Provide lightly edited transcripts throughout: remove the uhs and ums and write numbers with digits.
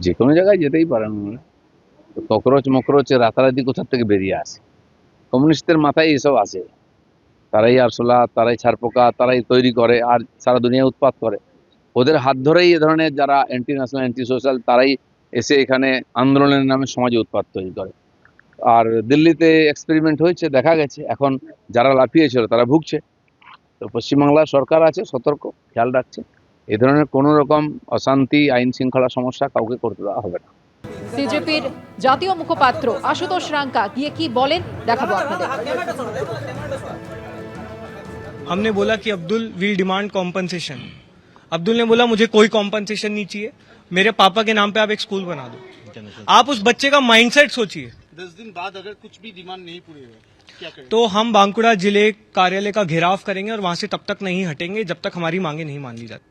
যে কোনো জায়গায় যেতেই পারেন না। ককরোচ মকরোচ রাতারাতি কোথা থেকে বেরিয়ে আসে? কমিউনিস্টদের মাথায় এসব আসে। তারাই আরশোলা, তারাই ছারপোকা, তারাই তৈরি করে আর সারা দুনিয়া উৎপাত করে। ওদের হাত ধরেই এ ধরনের যারা অ্যান্টি ন্যাশনাল, অ্যান্টি সোশ্যাল তারাই এসে এখানে আন্দোলনের নামে সমাজে উৎপাত তৈরি করে। আর দিল্লিতে এক্সপেরিমেন্ট হয়েছে, দেখা গেছে এখন যারা লাফিয়েছিল তারা ভুগছে। তো পশ্চিমবাংলার সরকার আছে সতর্ক, খেয়াল রাখছে। এ ধরনের কোনো রকম অশান্তি, আইন শৃঙ্খলা সমস্যা কাউকে করতে দেওয়া হবে না। সিজেপির জাতীয় মুখপাত্র আশুতোষ রাঙ্কা গিয়ে কি বলেন দেখাবো আপনাদের। हमने बोला कि Abdul will demand compensation. Abdul ने बोला मुझे कोई कॉम्पनसेशन नहीं चाहिए, मेरे पापा के नाम पे आप एक स्कूल बना दो। आप उस बच्चे का माइंडसेट सोचिए। 10 दिन बाद अगर कुछ भी डिमांड नहीं पूरी हुई क्या करें? तो हम बांकुड़ा जिले कार्यालय का घेराव करेंगे और वहां से तब तक नहीं हटेंगे जब तक हमारी मांगे नहीं मान ली जाती।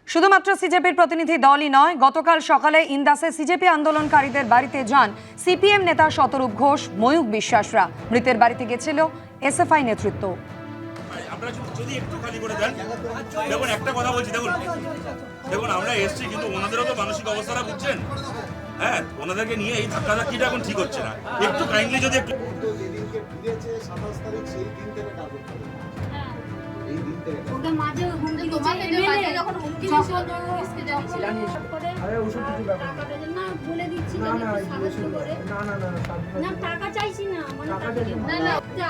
শুধুমাত্র সিজেপির প্রতিনিধি দলই নয়, গতকাল সকালে ইন্দাসে সিজেপি আন্দোলনকারীদের বাড়িতে যান সিপিএম নেতা শতরূপ ঘোষ, ময়ূক বিশ্বাসরা। মৃতের বাড়িতে গেছিল এসএফআই নেতৃত্ব। আপনারা যদি একটু খালি করে দেন, দেখুন একটা কথা বলছি, দেখুন আমরা এসছি কিন্তু ওনাদেরও তো মানসিক অবস্থাটা বুঝছেন। হ্যাঁ, ওনাদেরকে নিয়ে এই ধাক্কাধাক্কিটা এখন ঠিক হচ্ছে না। একটু কাইন্ডলি যদি একটু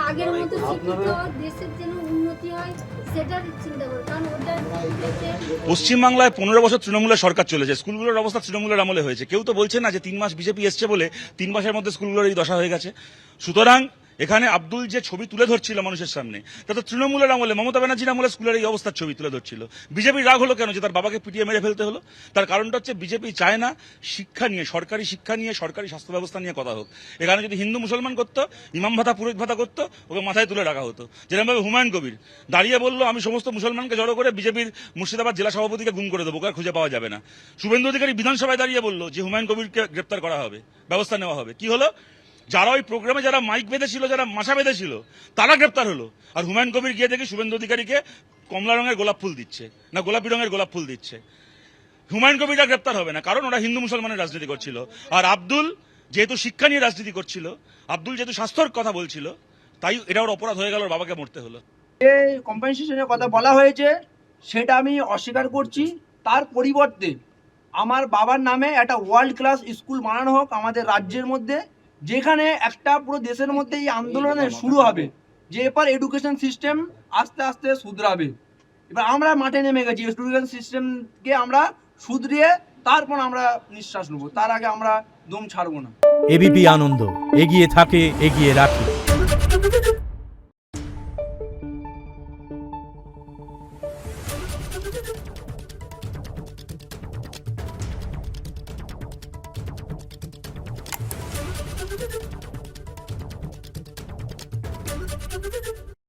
আগের মতো শিক্ষিত দেশের যেন উন্নতি হয় সেটার চিন্তা করে, কারণ ওটা পশ্চিমবাংলায় 15 বছর তৃণমূলের সরকার চলেছে, স্কুলগুলোর অবস্থা তৃণমূলের আমলে হয়েছে। কেউ তো বলছে না যে 3 মাস বিজেপি এসছে বলে 3 মাসের মধ্যে স্কুলগুলোর এই দশা হয়ে গেছে। সুতরাং এখানে আব্দুল যে ছবি তুলে ধরছিল মানুষের সামনে, তা তো তৃণমূলের আমলে, মমতা ব্যানার্জির আমলে স্কুলের এই অবস্থার ছবি তুলে ধরছিল। বিজেপির রাগ হলো কেন যে তার বাবাকে পিটিয়ে মেরে ফেলতে হলো? তার কারণটা হচ্ছে বিজেপি চায় না শিক্ষা নিয়ে, সরকারি শিক্ষা নিয়ে, সরকারি স্বাস্থ্য ব্যবস্থা নিয়ে কথা হোক। এখানে যদি হিন্দু মুসলমান করতো, ইমাম ভাতা পুরোহিত ভাতা করতো, ওকে মাথায় তুলে রাখা হতো। যেরকমভাবে হুমায়ুন কবির দাঁড়িয়ে বললো আমি সমস্ত মুসলমানকে জড়ো করে বিজেপির মুর্শিদাবাদ জেলা সভাপতিকে গুম করে দেবো, ওকে আর খুঁজে পাওয়া যাবে না। শুভেন্দু অধিকারী বিধানসভায় দাঁড়িয়ে বললো যে হুমায়ুন কবিরকে গ্রেপ্তার করা হবে, ব্যবস্থা নেওয়া হবে। কি হলো? যারা ওই প্রোগ্রামে যারা মাইক বেঁধেছিল, যারা মাথা বেঁধেছিল, তারা গ্রেপ্তার হলো। আর হুমায়ুন কবির গিয়ে দেখি শুভেন্দু অধিকারীকে কমলা রঙের গোলাপ ফুল দিচ্ছে, না গোলাপি রঙের গোলাপ ফুল দিচ্ছে। হুমায়ুন কবিররা গ্রেপ্তার হবে না, কারণ ওরা হিন্দু মুসলমানের রাজনীতি করছিল। আর আব্দুল যেহেতু শিক্ষা নিয়ে রাজনীতি করছিল, আব্দুল যেহেতু স্বাস্থ্যর কথা বলছিল, তাই এটা ওর অপরাধ হয়ে গেল, ওর বাবাকে মরতে হলো। যে কম্পেনসেশনের কথা বলা হয়েছে সেটা আমি অস্বীকার করছি। তার পরিবর্তে আমার বাবার নামে একটা ওয়ার্ল্ড ক্লাস স্কুল বানানো হোক আমাদের রাজ্যের মধ্যে, যেখানে একটা পুরো দেশের মধ্যে এই আন্দোলনের শুরু হবে, যে এবার এডুকেশন সিস্টেম আস্তে আস্তে শুধরাবে। এবার আমরা মাঠে নেমে গেছি, এডুকেশন সিস্টেমকে আমরা শুধরিয়ে তারপর আমরা নিঃশ্বাস নেবো, তার আগে আমরা দম ছাড়বো না। এবিপি আনন্দ, এগিয়ে থাকে, এগিয়ে রাখে। Thank you.